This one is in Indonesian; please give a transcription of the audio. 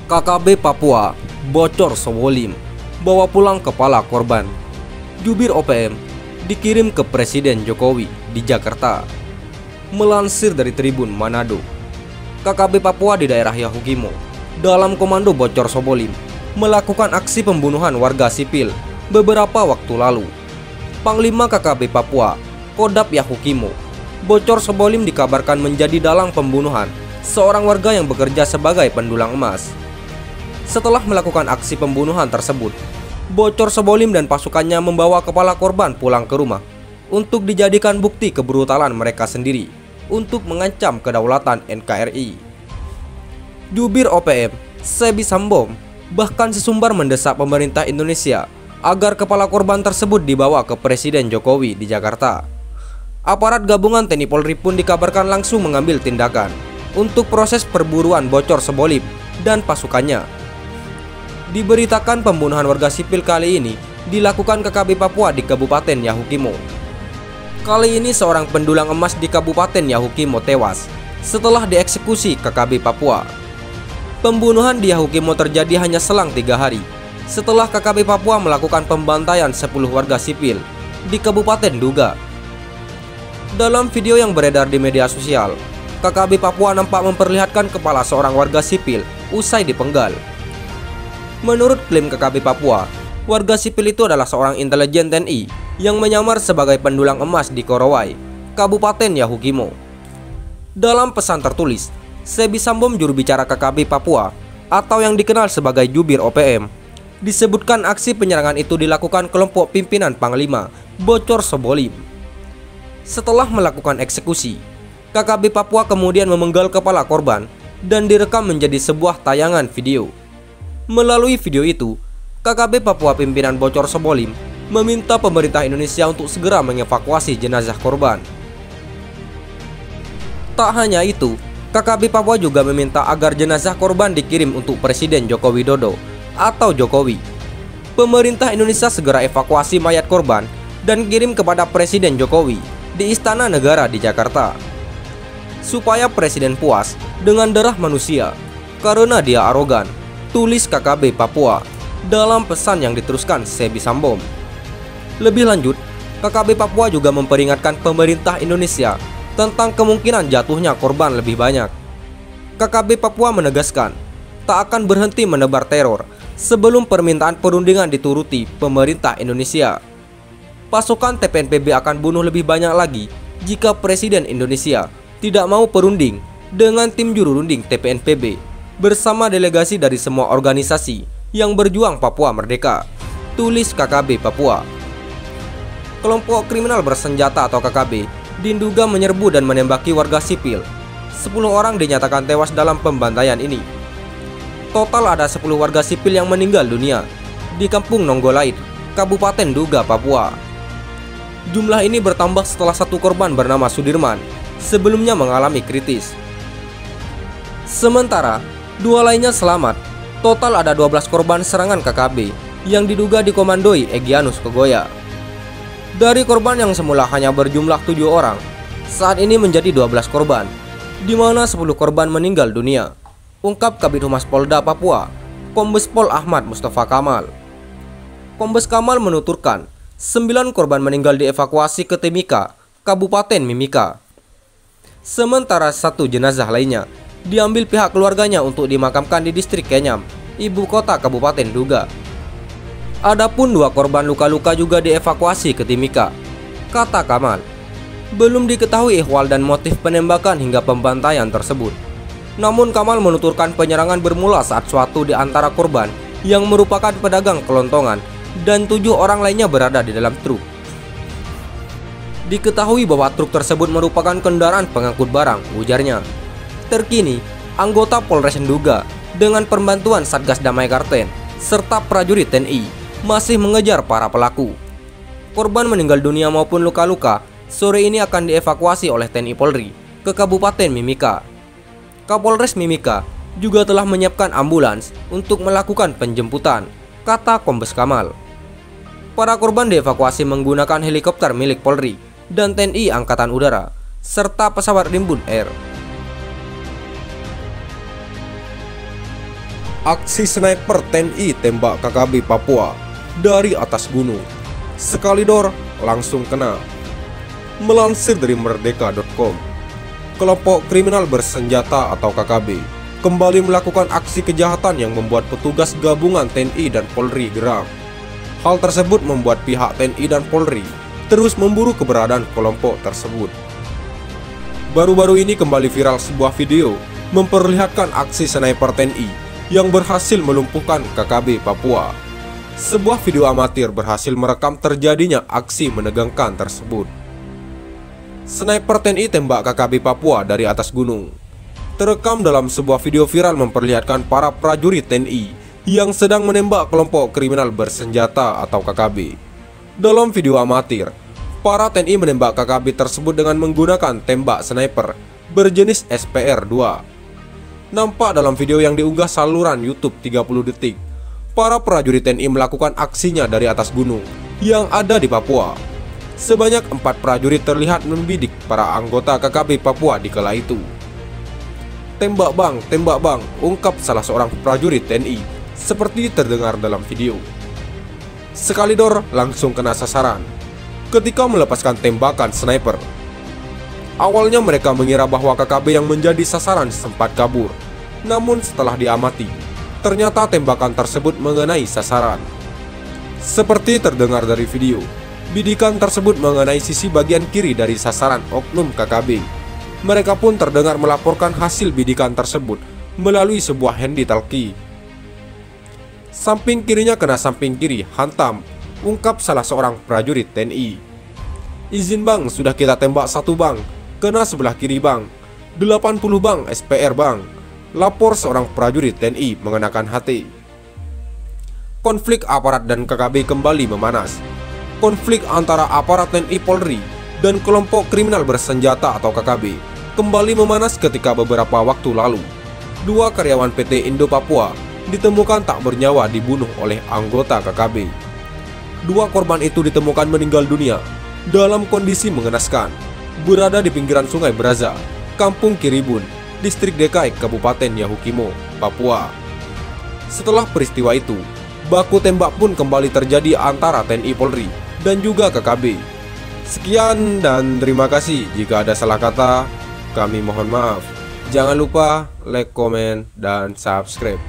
KKB Papua bocor Sowolim, bawa pulang kepala korban. Jubir OPM dikirim ke Presiden Jokowi di Jakarta. Melansir dari Tribun Manado, KKB Papua di daerah Yahukimo dalam komando bocor Sowolim melakukan aksi pembunuhan warga sipil beberapa waktu lalu. Panglima KKB Papua, Kodap Yahukimo, bocor Sowolim dikabarkan menjadi dalang pembunuhan seorang warga yang bekerja sebagai pendulang emas. Setelah melakukan aksi pembunuhan tersebut, bocor Sowolim dan pasukannya membawa kepala korban pulang ke rumah untuk dijadikan bukti kebrutalan mereka sendiri untuk mengancam kedaulatan NKRI. Jubir OPM, Sebi Sambom, bahkan sesumbar mendesak pemerintah Indonesia agar kepala korban tersebut dibawa ke Presiden Jokowi di Jakarta. Aparat gabungan TNI Polri pun dikabarkan langsung mengambil tindakan untuk proses perburuan bocor Sowolim dan pasukannya. Diberitakan pembunuhan warga sipil kali ini dilakukan KKB Papua di Kabupaten Yahukimo. Kali ini seorang pendulang emas di Kabupaten Yahukimo tewas setelah dieksekusi KKB Papua. Pembunuhan di Yahukimo terjadi hanya selang 3 hari setelah KKB Papua melakukan pembantaian 10 warga sipil di Kabupaten Duga. Dalam video yang beredar di media sosial, KKB Papua nampak memperlihatkan kepala seorang warga sipil usai dipenggal. Menurut klaim KKB Papua, warga sipil itu adalah seorang intelijen TNI yang menyamar sebagai pendulang emas di Korowai, Kabupaten Yahukimo. Dalam pesan tertulis, Sebi Sambom, juru bicara KKB Papua atau yang dikenal sebagai Jubir OPM, disebutkan aksi penyerangan itu dilakukan kelompok pimpinan Panglima bocor Sowolim. Setelah melakukan eksekusi, KKB Papua kemudian memenggal kepala korban dan direkam menjadi sebuah tayangan video. Melalui video itu, KKB Papua pimpinan bocor Sowolim meminta pemerintah Indonesia untuk segera mengevakuasi jenazah korban. Tak hanya itu, KKB Papua juga meminta agar jenazah korban dikirim untuk Presiden Joko Widodo atau Jokowi. Pemerintah Indonesia segera evakuasi mayat korban dan kirim kepada Presiden Jokowi di Istana Negara di Jakarta. Supaya Presiden puas dengan darah manusia karena dia arogan, tulis KKB Papua dalam pesan yang diteruskan Sebi Sambom. Lebih lanjut, KKB Papua juga memperingatkan pemerintah Indonesia tentang kemungkinan jatuhnya korban lebih banyak. KKB Papua menegaskan tak akan berhenti menebar teror sebelum permintaan perundingan dituruti pemerintah Indonesia. Pasukan TPNPB akan bunuh lebih banyak lagi jika Presiden Indonesia tidak mau perunding dengan tim juru runding TPNPB bersama delegasi dari semua organisasi yang berjuang Papua Merdeka, tulis KKB Papua. Kelompok kriminal bersenjata atau KKB diduga menyerbu dan menembaki warga sipil. 10 orang dinyatakan tewas dalam pembantaian ini. Total ada 10 warga sipil yang meninggal dunia di Kampung Nonggolait, Kabupaten Duga, Papua. Jumlah ini bertambah setelah satu korban bernama Sudirman sebelumnya mengalami kritis. Sementara 2 lainnya selamat. Total ada 12 korban serangan KKB yang diduga dikomandoi Egyanus Kogoya. Dari korban yang semula hanya berjumlah 7 orang, saat ini menjadi 12 korban, di mana 10 korban meninggal dunia, ungkap Kabid Humas Polda Papua, Kombes Pol Ahmad Mustafa Kamal. Kombes Kamal menuturkan 9 korban meninggal dievakuasi ke Timika, Kabupaten Mimika. Sementara 1 jenazah lainnya diambil pihak keluarganya untuk dimakamkan di distrik Kenyam, ibu kota Kabupaten Duga. Adapun 2 korban luka-luka juga dievakuasi ke Timika, kata Kamal. Belum diketahui ihwal dan motif penembakan hingga pembantaian tersebut. Namun Kamal menuturkan penyerangan bermula saat suatu di antara korban yang merupakan pedagang kelontongan dan 7 orang lainnya berada di dalam truk. Diketahui bahwa truk tersebut merupakan kendaraan pengangkut barang, ujarnya. Terkini, anggota Polres Nduga dengan perbantuan Satgas Damai Karten serta prajurit TNI masih mengejar para pelaku. Korban meninggal dunia maupun luka-luka sore ini akan dievakuasi oleh TNI Polri ke Kabupaten Mimika. Kapolres Mimika juga telah menyiapkan ambulans untuk melakukan penjemputan, kata Kombes Kamal. Para korban dievakuasi menggunakan helikopter milik Polri dan TNI Angkatan Udara serta pesawat Rimbun Air. Aksi sniper TNI tembak KKB Papua dari atas gunung. Sekali dor, langsung kena. Melansir dari merdeka.com, kelompok kriminal bersenjata atau KKB kembali melakukan aksi kejahatan yang membuat petugas gabungan TNI dan Polri geram. Hal tersebut membuat pihak TNI dan Polri terus memburu keberadaan kelompok tersebut. Baru-baru ini kembali viral sebuah video memperlihatkan aksi sniper TNI yang berhasil melumpuhkan KKB Papua. Sebuah video amatir berhasil merekam terjadinya aksi menegangkan tersebut. Sniper TNI tembak KKB Papua dari atas gunung. Terekam dalam sebuah video viral memperlihatkan para prajurit TNI yang sedang menembak kelompok kriminal bersenjata atau KKB. Dalam video amatir, para TNI menembak KKB tersebut dengan menggunakan tembak sniper berjenis SPR-2. Nampak dalam video yang diunggah saluran YouTube 30 detik, para prajurit TNI melakukan aksinya dari atas gunung yang ada di Papua. Sebanyak 4 prajurit terlihat membidik para anggota KKB Papua di kala itu. Tembak bang, ungkap salah seorang prajurit TNI seperti terdengar dalam video. Sekali dor, langsung kena sasaran. Ketika melepaskan tembakan sniper, awalnya mereka mengira bahwa KKB yang menjadi sasaran sempat kabur. Namun setelah diamati, ternyata tembakan tersebut mengenai sasaran. Seperti terdengar dari video, bidikan tersebut mengenai sisi bagian kiri dari sasaran oknum KKB. Mereka pun terdengar melaporkan hasil bidikan tersebut melalui sebuah handy-talkie. Samping kirinya kena samping kiri, hantam, ungkap salah seorang prajurit TNI. Izin bang, sudah kita tembak 1 bang, kena sebelah kiri bang, 80 bang, SPR bang, lapor seorang prajurit TNI mengenakan HT. Konflik aparat dan KKB kembali memanas. Konflik antara aparat TNI Polri dan kelompok kriminal bersenjata atau KKB kembali memanas ketika beberapa waktu lalu 2 karyawan PT Indo Papua ditemukan tak bernyawa dibunuh oleh anggota KKB. 2 korban itu ditemukan meninggal dunia dalam kondisi mengenaskan, berada di pinggiran Sungai Braza, Kampung Kiribun, Distrik DKI Kabupaten Yahukimo, Papua. Setelah peristiwa itu, baku tembak pun kembali terjadi antara TNI Polri dan juga KKB. Sekian dan terima kasih. Jika ada salah kata, kami mohon maaf. Jangan lupa like, komen, dan subscribe.